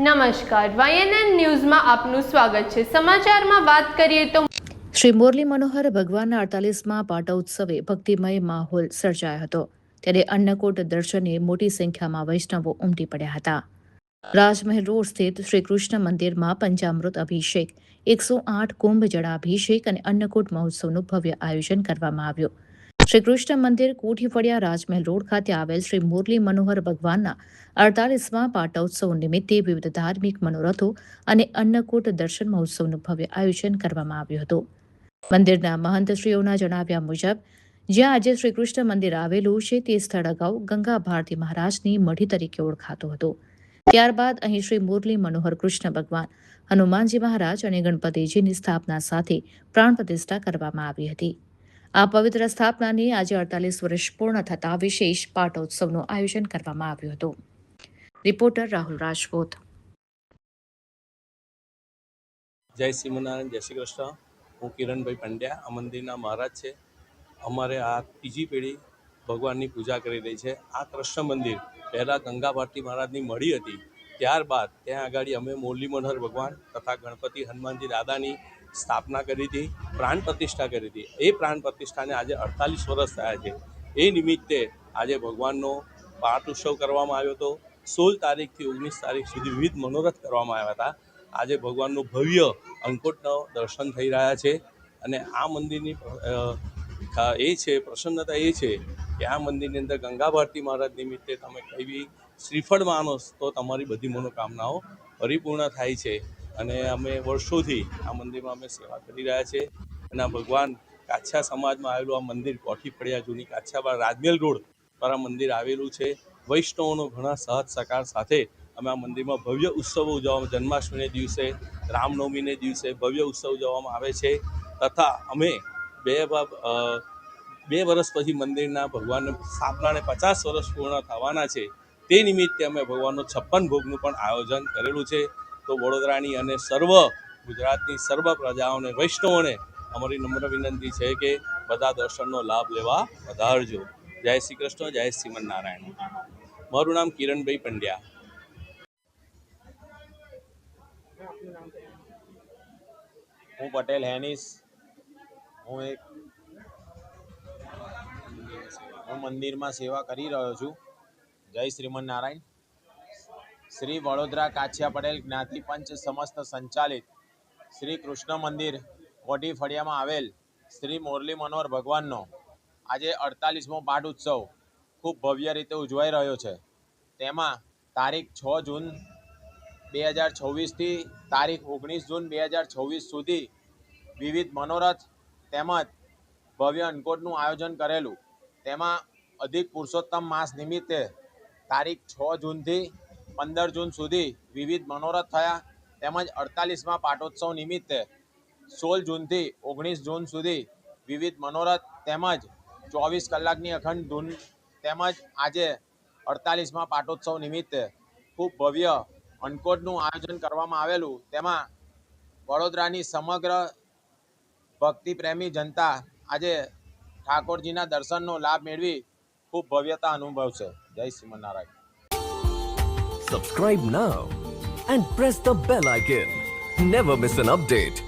નમસ્કાર, YNN ન્યૂઝમાં આપનું સ્વાગત છે। સમાચારમાં વાત કરીએ તો શ્રી મુરલી મનોહર ભગવાનના 48મા પાટોત્સવે ભક્તિમય માહોલ સર્જાયો હતો। ત્યારે અન્નકૂટ દર્શને મોટી સંખ્યામાં વૈષ્ણવો ઉમટી પડ્યા હતા। રાજમહેલ રોડ સ્થિત શ્રી કૃષ્ણ મંદિરમાં પંચામૃત અભિષેક, 108 કુંભ જળાભિષેક અને અન્નકૂટ મહોત્સવનું ભવ્ય આયોજન કરવામાં આવ્યું। શ્રી કૃષ્ણ મંદિર કોઠી ફળિયા રાજમહેલ રોડ ખાતે આવેલ શ્રી મુરલી મનોહર ભગવાનના 48મા પાટોત્સવ નિમિત્તે વિવિધ ધાર્મિક મનોરથો અને અન્નકૂટ દર્શન મહોત્સવનું ભવ્ય આયોજન કરવામાં આવ્યું હતું। મંદિરના મહંતશ્રીઓના જણાવ્યા મુજબ જ્યાં આજે શ્રી કૃષ્ણ મંદિર આવેલું છે તે સ્થળ અગાઉ ગંગા ભારતી મહારાજની મઢી તરીકે ઓળખાતું હતું। ત્યારબાદ અહીં શ્રી મુરલી મનોહર કૃષ્ણ ભગવાન, હનુમાનજી મહારાજ અને ગણપતિજીની સ્થાપના સાથે પ્રાણ પ્રતિષ્ઠા કરવામાં આવી હતી। આ પવિત્ર સ્થાપનાની આજે 48 વર્ષ પૂર્ણ થતા વિશેષ પાટોત્સવનું આયોજન કરવામાં આવ્યું હતું। રિપોર્ટર રાહુલ રાજપૂત। જય શ્રીમનારાયણ, જય શ્રી કૃષ્ણ। હું કિરણભાઈ પંડ્યા, આ મંદિરના મહારાજ છે। અમારે આ ત્રીજી પેઢી ભગવાનની પૂજા કરી રહી છે। આ કૃષ્ણ મંદિર પહેલાં ગંગા ભારતી મહારાજની મઢી હતી, ત્યારબાદ ત્યાં આગળ અમે મુરલી મનોહર ભગવાન તથા ગણપતિ હનુમાનજી દાદાની સ્થાપના કરી હતી, પ્રાણ પ્રતિષ્ઠા કરી હતી। એ પ્રાણ પ્રતિષ્ઠાને આજે 48 વર્ષ થયા છે। એ નિમિત્તે આજે ભગવાનનો પાઠ ઉત્સવ કરવામાં આવ્યો હતો। 16 તારીખથી 19 તારીખ સુધી વિવિધ મનોરથ કરવામાં આવ્યા હતા। આજે ભગવાનનું ભવ્ય અંકુટનો દર્શન થઈ રહ્યા છે અને આ મંદિરની એ છે પ્રસન્નતા એ છે કે આ મંદિરની અંદર ગંગા ભારતી મહારાજ નિમિત્તે તમે કંઈ બી શ્રીફળ માનો તો તમારી બધી મનોકામનાઓ પરિપૂર્ણ થાય છે। અને અમે વર્ષોથી આ મંદિરમાં અમે સેવા કરી રહ્યા છીએ અને આ ભગવાન કાછા સમાજમાં આવેલું આ મંદિર કોઠી ફળિયા જૂની કાછાબાર રાજમેલ રોડ પર આ મંદિર આવેલું છે। વૈષ્ણવોનો ઘણા સહજ સહકાર સાથે અમે આ મંદિરમાં ભવ્ય ઉત્સવો ઉજવવામાં, જન્માષ્ટમીને દિવસે, રામનવમીને દિવસે ભવ્ય ઉત્સવ ઉજવવામાં આવે છે તથા અમે બે વર્ષ પછી મંદિરના ભગવાનની સ્થાપનાને 50 વર્ષ પૂર્ણ થવાના છે, તે નિમિત્તે અમે ભગવાનનો 56 ભોગનું પણ આયોજન કરેલું છે। તો વડોદરાની અને ગુજરાતની સર્વ પ્રજાઓને, વૈષ્ણવોને અમારી નમ્ર વિનંતી છે કે બધા દર્શનનો લાભ લેવા વધારજો। જય શ્રી કૃષ્ણ, જય શ્રીમનારાયણ। મારું નામ કિરણભાઈ પંડ્યા। હું પટેલ હેનીસ। હું મંદિરમાં સેવા કરી રહ્યો છું। જય શ્રીમનારાયણ। શ્રી વડોદરા કાછિયા પટેલ જ્ઞાતિ પંચ સમસ્ત સંચાલિત શ્રી કૃષ્ણ મંદિર કોઠી ફળિયામાં આવેલ શ્રી મુરલી મનોહર ભગવાનનો આજે 48મો પાઠ ઉત્સવ ખૂબ ભવ્ય રીતે ઉજવાઈ રહ્યો છે। તેમાં તારીખ 6 જૂન 2024થી તારીખ 19 જૂન 2024 સુધી વિવિધ મનોરથ તેમજ ભવ્ય અન્નકૂટનું આયોજન કરેલું। તેમાં અધિક પુરુષોત્તમ માસ નિમિત્તે તારીખ 6 જૂનથી 15 જૂન સુધી વિવિધ મનોરથ થયા, તેમજ 48મા પાટોત્સવ નિમિત્તે 16 જૂનથી 19 જૂન સુધી વિવિધ મનોરથ તેમજ 24 કલાકની અખંડ ધૂન, તેમજ આજે 48મા પાટોત્સવ નિમિત્તે ખૂબ ભવ્ય અન્નકૂટનું આયોજન કરવામાં આવેલું। તેમાં વડોદરાની સમગ્ર ભક્તિપ્રેમી જનતા આજે ઠાકોરજીના દર્શનનો લાભ મેળવી ખૂબ ભવ્યતા અનુભવશે। જય શ્રીમનારાયણ। Subscribe now and press the bell icon. Never miss an update.